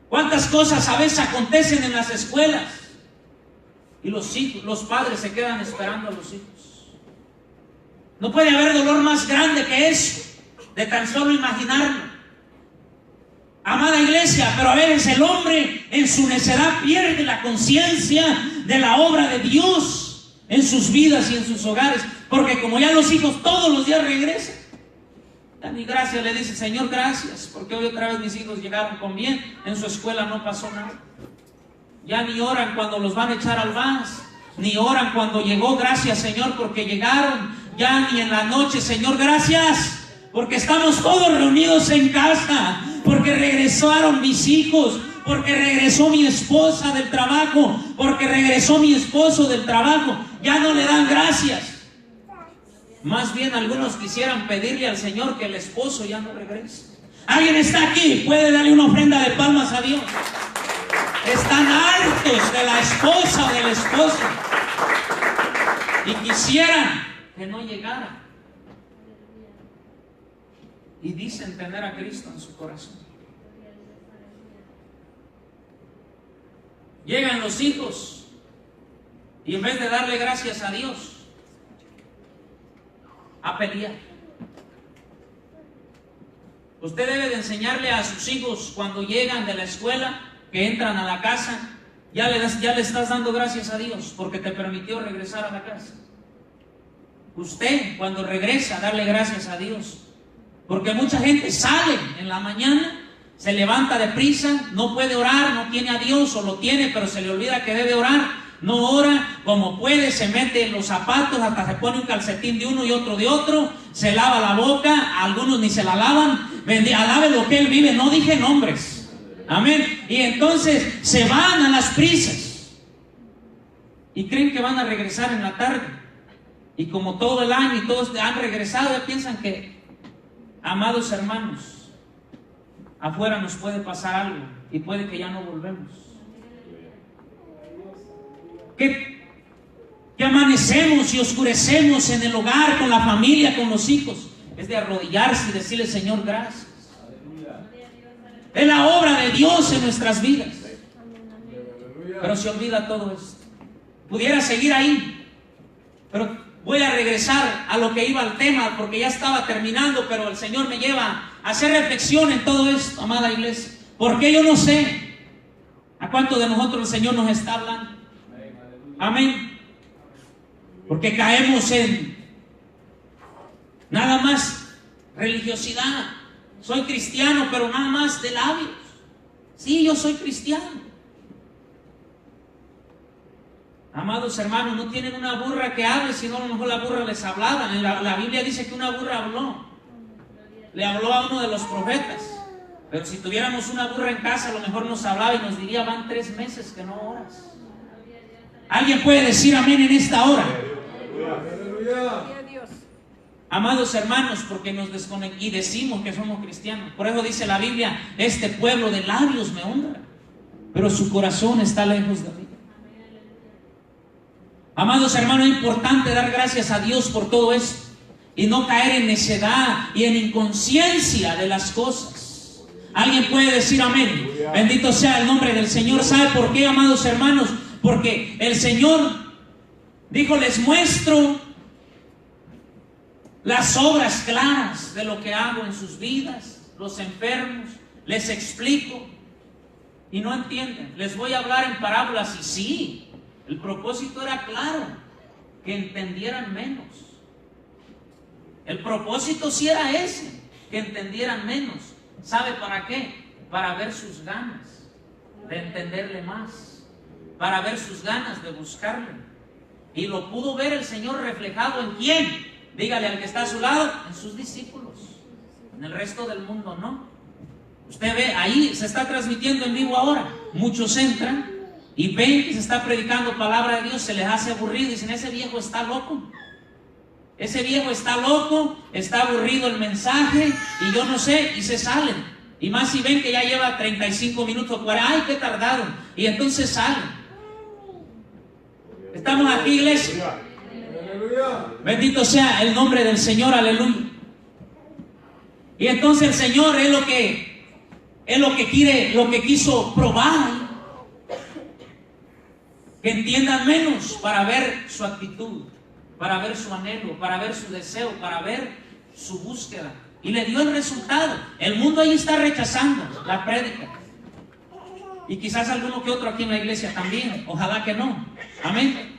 ¿Cuántas cosas a veces acontecen en las escuelas? Y los padres se quedan esperando a los hijos. No puede haber dolor más grande que eso, de tan solo imaginarlo. Amada iglesia, pero a veces el hombre en su necedad pierde la conciencia de la obra de Dios en sus vidas y en sus hogares, porque como ya los hijos todos los días regresan, dan y gracias, le dice: Señor, gracias, porque hoy otra vez mis hijos llegaron con bien, en su escuela no pasó nada. Ya ni oran cuando los van a echar al VAS, ni oran cuando llegó. Gracias, Señor, porque llegaron. Ya ni en la noche, Señor, gracias, porque estamos todos reunidos en casa, porque regresaron mis hijos, porque regresó mi esposa del trabajo, porque regresó mi esposo del trabajo. Ya no le dan gracias. Más bien algunos quisieran pedirle al Señor que el esposo ya no regrese. ¿Alguien está aquí? ¿Puede darle una ofrenda de palmas a Dios? Están hartos de la esposa o del esposo y quisieran que no llegara. Y dicen tener a Cristo en su corazón. Llegan los hijos y en vez de darle gracias a Dios, a pelear. Usted debe de enseñarle a sus hijos cuando llegan de la escuela, que entran a la casa, ya le estás dando gracias a Dios porque te permitió regresar a la casa. Usted cuando regresa, darle gracias a Dios, porque mucha gente sale en la mañana, se levanta deprisa, no puede orar, no tiene a Dios, o lo tiene pero se le olvida que debe orar. No ora como puede, se mete en los zapatos, hasta se pone un calcetín de uno y otro de otro, se lava la boca, algunos ni se la lavan. Alabe lo que él vive, no dije nombres. Amén. Y entonces se van a las prisas y creen que van a regresar en la tarde. Y como todo el año y todos han regresado, ya piensan que, amados hermanos, afuera nos puede pasar algo y puede que ya no volvemos. Que amanecemos y oscurecemos en el hogar, con la familia, con los hijos. Es de arrodillarse y decirle: Señor, gracias. Es la obra de Dios en nuestras vidas. Pero se olvida todo esto. Pudiera seguir ahí, pero voy a regresar a lo que iba al tema, porque ya estaba terminando, pero el Señor me lleva a hacer reflexión en todo esto, amada iglesia. Porque yo no sé a cuánto de nosotros el Señor nos está hablando. Amén. Porque caemos en nada más religiosidad. Soy cristiano, pero nada más de labios. Sí, yo soy cristiano. Amados hermanos, no tienen una burra que hable, sino a lo mejor la burra les hablaba. La Biblia dice que una burra habló. Le habló a uno de los profetas. Pero si tuviéramos una burra en casa, a lo mejor nos hablaba y nos diría: van 3 meses que no oras. ¿Alguien puede decir amén en esta hora? Amados hermanos, porque nos desconectamos y decimos que somos cristianos. Por eso dice la Biblia: este pueblo de labios me honra, pero su corazón está lejos de mí. Amados hermanos, es importante dar gracias a Dios por todo esto y no caer en necedad y en inconsciencia de las cosas. ¿Alguien puede decir amén? Bendito sea el nombre del Señor. ¿Sabe por qué, amados hermanos? Porque el Señor dijo: les muestro las obras claras de lo que hago en sus vidas, los enfermos, les explico y no entienden. Les voy a hablar en parábolas, y sí, el propósito era claro, que entendieran menos. El propósito sí era ese, que entendieran menos. ¿Sabe para qué? Para ver sus ganas de entenderle más, para ver sus ganas de buscarle. Y lo pudo ver el Señor reflejado ¿en quién? Dígale al que está a su lado: en sus discípulos. En el resto del mundo no. Usted ve, ahí se está transmitiendo en vivo ahora. Muchos entran y ven que se está predicando palabra de Dios, se les hace aburrido y dicen: ese viejo está loco. Ese viejo está loco, está aburrido el mensaje y yo no sé, y se salen. Y más si ven que ya lleva 35 minutos, 40, ¡ay, qué tardado! Y entonces salen. Estamos aquí, iglesia. Bendito sea el nombre del Señor, aleluya. Y entonces el Señor es lo que quiere, lo que quiso probar, que entiendan menos para ver su actitud, para ver su anhelo, para ver su deseo, para ver su búsqueda. Y le dio el resultado. El mundo ahí está rechazando la prédica. Y quizás alguno que otro aquí en la iglesia también. Ojalá que no. Amén.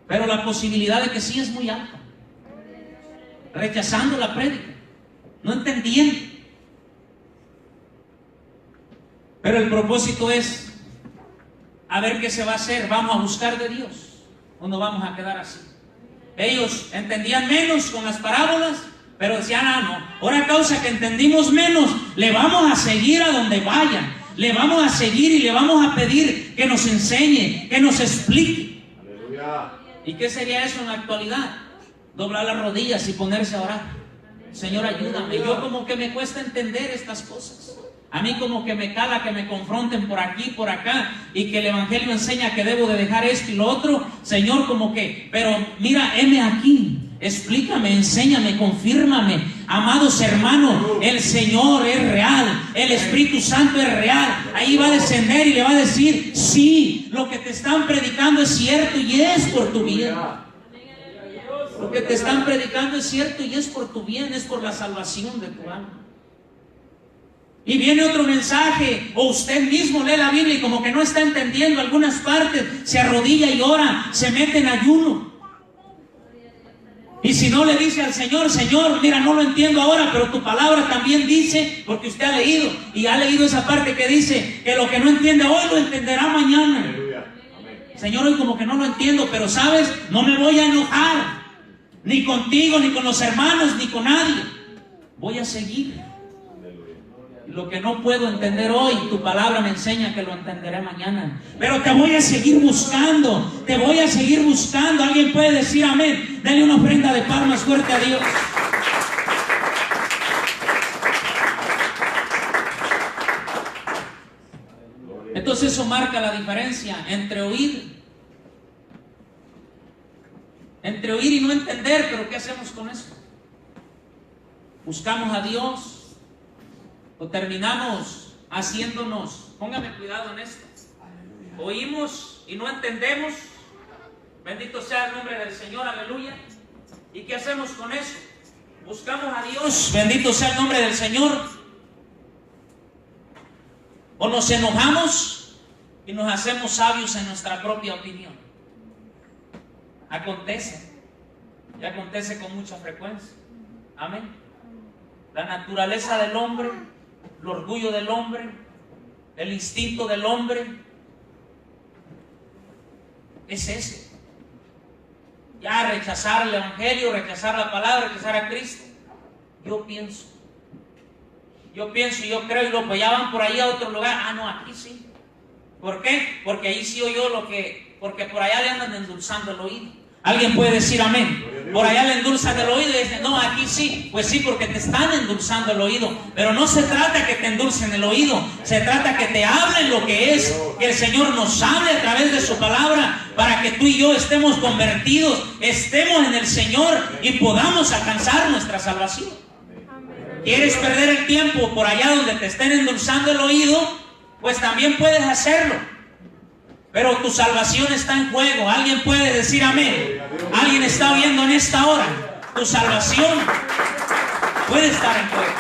Pero la posibilidad de que sí es muy alta. Rechazando la prédica, no entendiendo. Pero el propósito es: a ver qué se va a hacer. Vamos a buscar de Dios. ¿O nos vamos a quedar así? Ellos entendían menos con las parábolas, pero decían, no, ahora a causa que entendimos menos, le vamos a seguir a donde vaya, le vamos a seguir y le vamos a pedir que nos enseñe, que nos explique. Aleluya. ¿Y qué sería eso en la actualidad? Doblar las rodillas y ponerse a orar. Señor, ayúdame. Yo como que me cuesta entender estas cosas. A mí como que me cala que me confronten por aquí, por acá, y que el Evangelio enseña que debo de dejar esto y lo otro. Señor, como que, pero mira, heme aquí. Explícame, enséñame, confírmame. Amados hermanos, el Señor es real, el Espíritu Santo es real. Ahí va a descender y le va a decir, sí, lo que te están predicando es cierto y es por tu bien. Lo que te están predicando es cierto y es por tu bien, es por la salvación de tu alma. Y viene otro mensaje, o usted mismo lee la Biblia y como que no está entendiendo algunas partes, se arrodilla y ora, se mete en ayuno. Y si no le dice al Señor, Señor, mira, no lo entiendo ahora, pero tu palabra también dice, porque usted ha leído, y ha leído esa parte que dice, que lo que no entiende hoy lo entenderá mañana. Señor, hoy como que no lo entiendo, pero sabes, no me voy a enojar, ni contigo, ni con los hermanos, ni con nadie. Voy a seguir. Lo que no puedo entender hoy, tu palabra me enseña que lo entenderé mañana. Pero te voy a seguir buscando, te voy a seguir buscando. ¿Alguien puede decir amén? Denle una ofrenda de palmas fuerte a Dios. Entonces eso marca la diferencia entre oír y no entender. Pero ¿qué hacemos con eso? Buscamos a Dios o terminamos haciéndonos, póngame cuidado en esto, oímos y no entendemos. Bendito sea el nombre del Señor, aleluya. ¿Y qué hacemos con eso? Buscamos a Dios, bendito sea el nombre del Señor, o nos enojamos y nos hacemos sabios en nuestra propia opinión. Acontece, y acontece con mucha frecuencia. Amén. La naturaleza del hombre, el orgullo del hombre, el instinto del hombre es ese. Ya rechazar el Evangelio, rechazar la palabra, rechazar a Cristo. Yo pienso y yo creo, y luego pues ya van por ahí a otro lugar. No, aquí sí. ¿Por qué? Porque ahí sí oyó porque por allá le andan endulzando el oído. Alguien puede decir amén. Por allá le endulzan el oído y dicen, no, aquí sí. Pues sí, porque te están endulzando el oído. Pero no se trata que te endulcen el oído. Se trata que te hablen lo que es. Que el Señor nos hable a través de su palabra, para que tú y yo estemos convertidos, estemos en el Señor y podamos alcanzar nuestra salvación. ¿Quieres perder el tiempo por allá donde te estén endulzando el oído? Pues también puedes hacerlo. Pero tu salvación está en juego. ¿Alguien puede decir amén? ¿Alguien está oyendo en esta hora? Tu salvación puede estar en juego.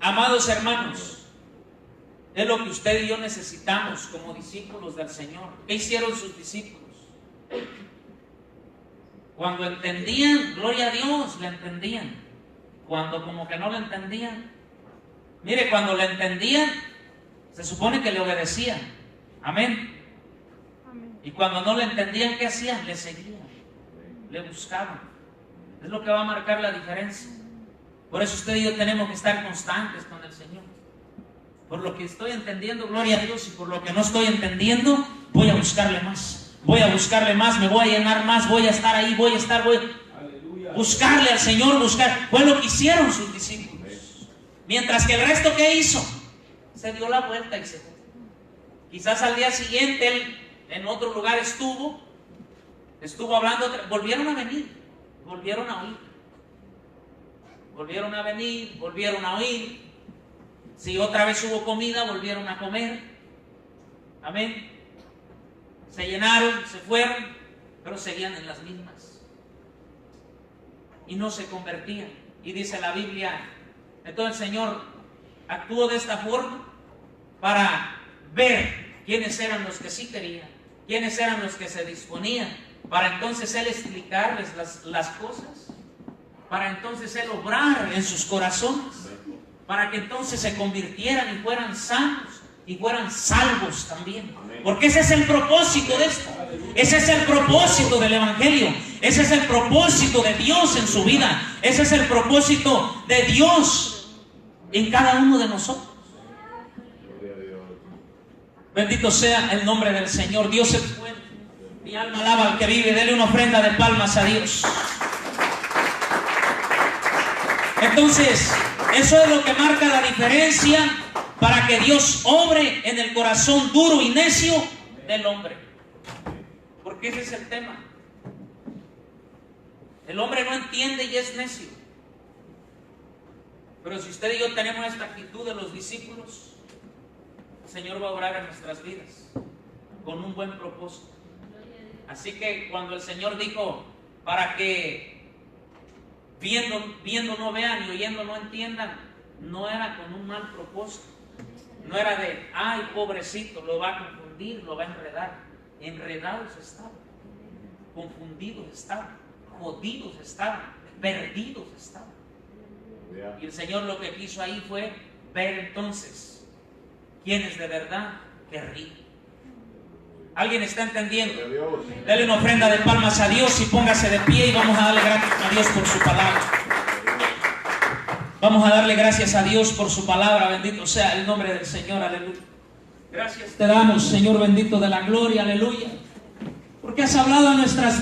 Amados hermanos, es lo que usted y yo necesitamos como discípulos del Señor. ¿Qué hicieron sus discípulos? Cuando entendían, gloria a Dios, le entendían. Cuando como que no le entendían, mire, cuando le entendían, se supone que le obedecían. Amén. Y cuando no le entendían, ¿qué hacían? Le seguían, le buscaban. Es lo que va a marcar la diferencia. Por eso usted y yo tenemos que estar constantes con el Señor. Por lo que estoy entendiendo, gloria a Dios, y por lo que no estoy entendiendo, voy a buscarle más. Voy a buscarle más, me voy a llenar más, voy a estar ahí, voy a buscarle al Señor, buscar. Fue lo que hicieron sus discípulos. Mientras que el resto, ¿qué hizo? Se dio la vuelta y se fue. Quizás al día siguiente él en otro lugar estuvo hablando, volvieron a venir, volvieron a oír. Volvieron a venir, volvieron a oír. Si otra vez hubo comida, volvieron a comer. Amén. Se llenaron, se fueron, pero seguían en las mismas. Y no se convertían. Y dice la Biblia, entonces el Señor actuó de esta forma para ver quiénes eran los que sí querían, quiénes eran los que se disponían, para entonces Él explicarles las cosas, para entonces Él obrar en sus corazones, para que entonces se convirtieran y fueran sanos, y fueran salvos también. Porque ese es el propósito de esto. Ese es el propósito del Evangelio. Ese es el propósito de Dios en su vida. Ese es el propósito de Dios en cada uno de nosotros. Bendito sea el nombre del Señor. Dios es bueno. Mi alma alaba al que vive. Dele una ofrenda de palmas a Dios. Entonces, eso es lo que marca la diferencia para que Dios obre en el corazón duro y necio del hombre. Porque ese es el tema. El hombre no entiende y es necio. Pero si usted y yo tenemos esta actitud de los discípulos, el Señor va a obrar en nuestras vidas con un buen propósito. Así que cuando el Señor dijo, para que viendo no vean y oyendo no entiendan, no era con un mal propósito. No era de, ay, pobrecito, lo va a confundir, lo va a enredar. Enredados estaban, confundidos estaban, jodidos estaban, perdidos estaban. Y el Señor lo que quiso ahí fue ver entonces quiénes de verdad querrían. ¿Alguien está entendiendo? Dele una ofrenda de palmas a Dios y póngase de pie y vamos a darle gracias a Dios por su palabra. Vamos a darle gracias a Dios por su palabra. Bendito sea el nombre del Señor. Aleluya. Gracias te damos, Señor bendito de la gloria. Aleluya. Porque has hablado a nuestras vidas.